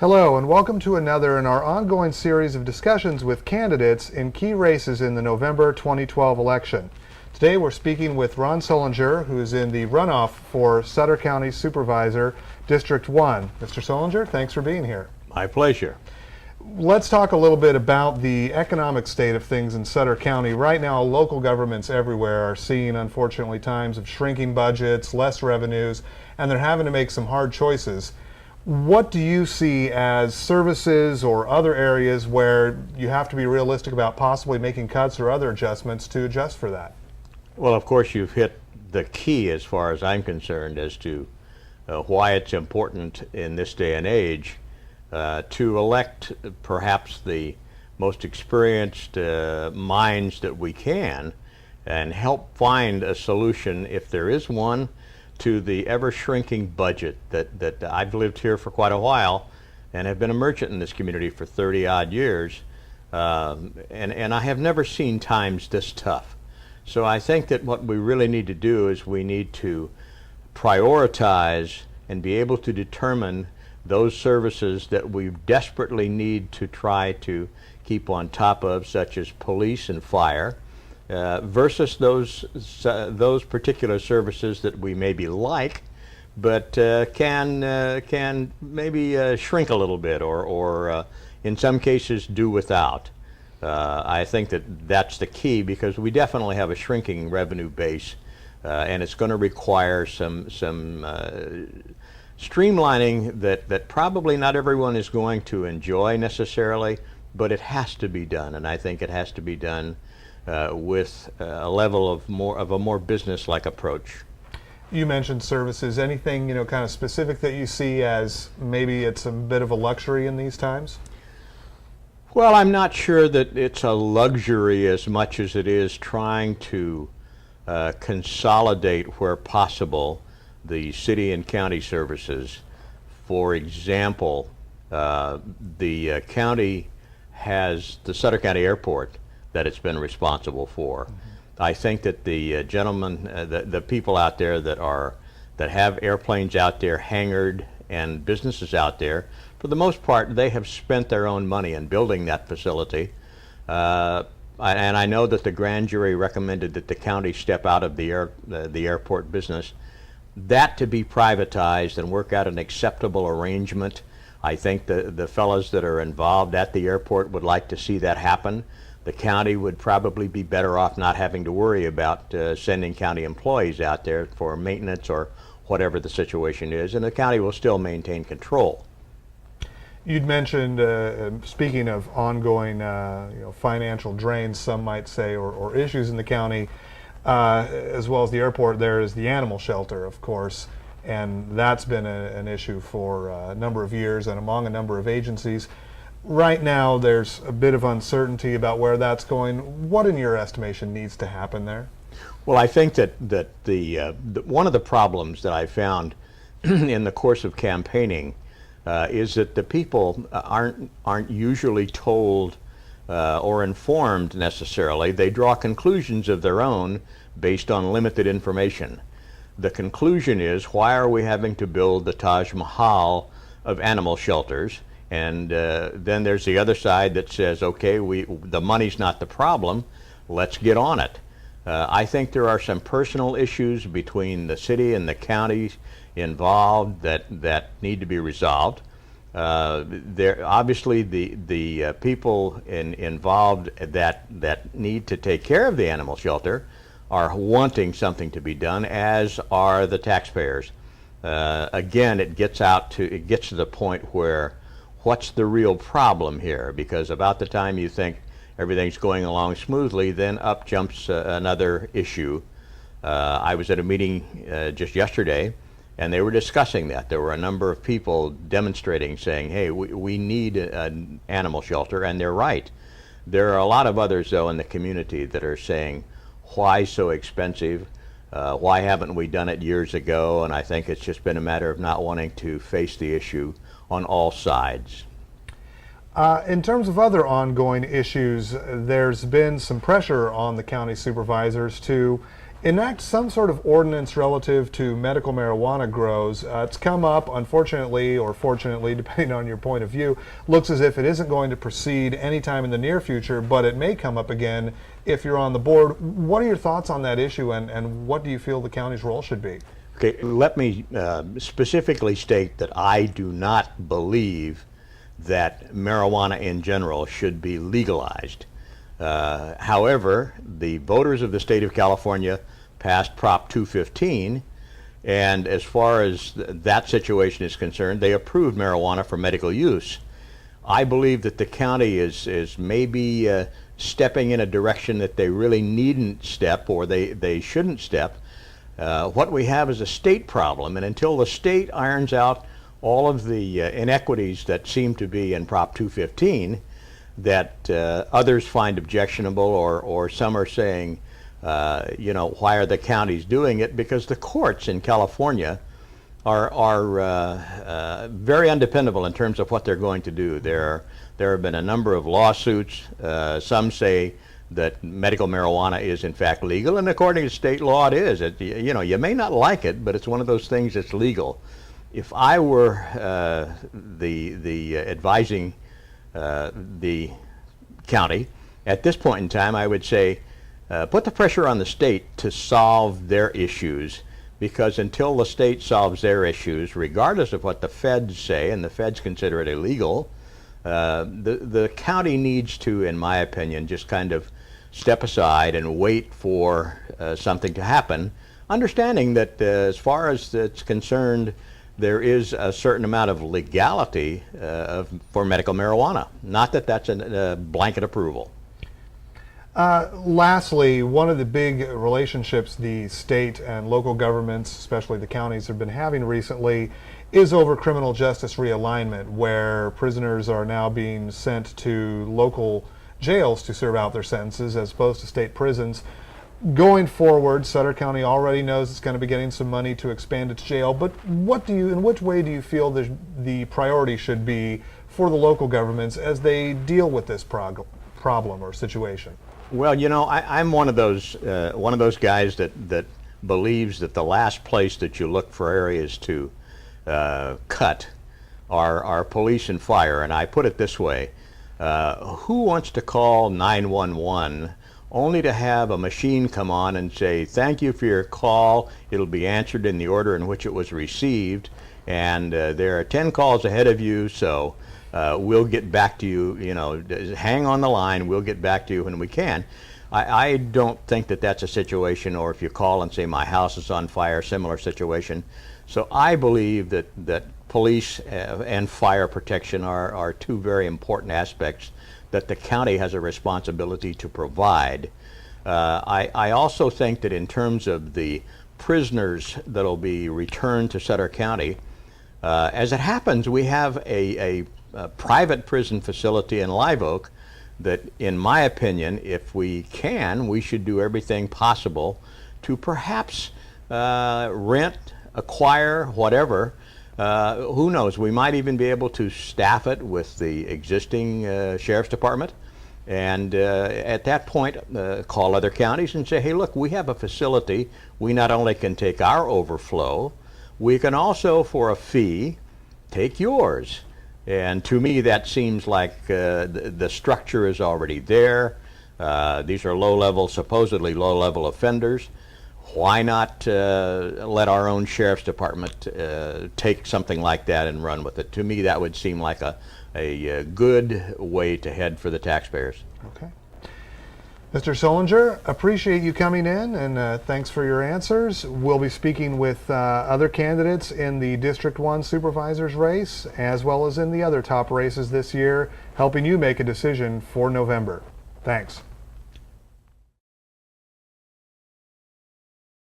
Hello and welcome to another in our ongoing series of discussions with candidates in key races in the November 2012 election. Today we're speaking with Ron Sullenger, who is in the runoff for Sutter County Supervisor, District 1. Mr. Sullenger, thanks for being here. My pleasure. Let's talk a little bit about the economic state of things in Sutter County. Right now, local governments everywhere are seeing, unfortunately, times of shrinking budgets, less revenues, and they're having to make some hard choices. What do you see as services or other areas where you have to be realistic about possibly making cuts or other adjustments to adjust for that? Well, of course, you've hit the key as far as I'm concerned as to why it's important in this day and age to elect perhaps the most experienced minds that we can and help find a solution, if there is one, to the ever-shrinking budget that I've lived here for quite a while and have been a merchant in this community for 30-odd years, and I have never seen times this tough. So I think that what we really need to do is we need to prioritize and be able to determine those services that we desperately need to try to keep on top of, such as police and fire, versus those particular services that we maybe like, but can maybe shrink a little bit, or in some cases do without. I think that's the key, because we definitely have a shrinking revenue base, and it's going to require some streamlining that probably not everyone is going to enjoy necessarily, but it has to be done, and I think it has to be done with a level of a more business-like approach. You mentioned services. Anything kind of specific that you see as maybe it's a bit of a luxury in these times? Well, I'm not sure that it's a luxury as much as it is trying to consolidate where possible the city and county services. For example, the county has the Sutter County Airport that it's been responsible for. Mm-hmm. I think that the gentlemen, the people out there that have airplanes out there hangared and businesses out there, for the most part, they have spent their own money in building that facility. And I know that the grand jury recommended that the county step out of the airport business. That to be privatized and work out an acceptable arrangement. I think the fellows that are involved at the airport would like to see that happen. The county would probably be better off not having to worry about sending county employees out there for maintenance or whatever the situation is, and the county will still maintain control. You'd mentioned, speaking of ongoing financial drains, some might say, or issues in the county, as well as the airport, there is the animal shelter, of course, and that's been an issue for a number of years and among a number of agencies. Right now, there's a bit of uncertainty about where that's going. What, in your estimation, needs to happen there? Well, I think that one of the problems that I found in the course of campaigning is that the people aren't usually told or informed necessarily. They draw conclusions of their own based on limited information. The conclusion is, why are we having to build the Taj Mahal of animal shelters? And then there's the other side that says, okay, the money's not the problem, let's get on it. I think there are some personal issues between the city and the counties involved that need to be resolved. Obviously the people involved that need to take care of the animal shelter are wanting something to be done, as are the taxpayers. Again, it gets to the point where, what's the real problem here? Because about the time you think everything's going along smoothly, then up jumps another issue. I was at a meeting just yesterday, and they were discussing that. There were a number of people demonstrating, saying, hey, we need an animal shelter, and they're right. There are a lot of others, though, in the community that are saying, why so expensive? Why haven't we done it years ago? And I think it's just been a matter of not wanting to face the issue on all sides. In terms of other ongoing issues, there's been some pressure on the county supervisors to enact some sort of ordinance relative to medical marijuana grows. It's come up, unfortunately, or fortunately, depending on your point of view, looks as if it isn't going to proceed anytime in the near future, but it may come up again if you're on the board. What are your thoughts on that issue, and what do you feel the county's role should be? Okay, let me specifically state that I do not believe that marijuana in general should be legalized. However, the voters of the state of California passed Prop 215, and as far as that situation is concerned, they approved marijuana for medical use. I believe that the county is maybe stepping in a direction that they really needn't step, or they shouldn't step. What we have is a state problem, and until the state irons out all of the inequities that seem to be in Prop 215 that others find objectionable, or some are saying, why are the counties doing it? Because the courts in California are very undependable in terms of what they're going to do. There have been a number of lawsuits. Some say that medical marijuana is in fact legal, and according to state law it is. You may not like it, but it's one of those things that's legal. If I were the advising the county at this point in time, I would say put the pressure on the state to solve their issues, because until the state solves their issues, regardless of what the feds say, and the feds consider it illegal, the county needs to, in my opinion, just kind of step aside and wait for something to happen, understanding that as far as it's concerned, there is a certain amount of legality for medical marijuana. Not that that's a blanket approval. Lastly, one of the big relationships the state and local governments, especially the counties, have been having recently is over criminal justice realignment, where prisoners are now being sent to local jails to serve out their sentences as opposed to state prisons. Going forward, Sutter County already knows it's going to be getting some money to expand its jail, but in which way do you feel the priority should be for the local governments as they deal with this problem or situation? Well, I'm one of those guys that believes that the last place that you look for areas to cut are police and fire. And I put it this way: who wants to call 911 only to have a machine come on and say, "Thank you for your call. It'll be answered in the order in which it was received, and there are 10 calls ahead of you, so we'll get back to you, hang on the line, we'll get back to you when we can." I don't think that that's a situation, or if you call and say, "My house is on fire," similar situation. So I believe that police and fire protection are two very important aspects that the county has a responsibility to provide. I also think that in terms of the prisoners that'll be returned to Sutter County, as it happens, we have a private prison facility in Live Oak that, in my opinion, if we can, we should do everything possible to perhaps rent, acquire, whatever. Who knows, we might even be able to staff it with the existing sheriff's department, and at that point call other counties and say, "Hey, look, we have a facility. We not only can take our overflow, we can also, for a fee, take yours." And to me, that seems like the structure is already there. These are supposedly low-level offenders. Why not let our own sheriff's department take something like that and run with it? To me, that would seem like a good way to head for the taxpayers. Okay. Mr. Sullenger, appreciate you coming in, and thanks for your answers. We'll be speaking with other candidates in the District 1 Supervisor's race, as well as in the other top races this year, helping you make a decision for November. Thanks.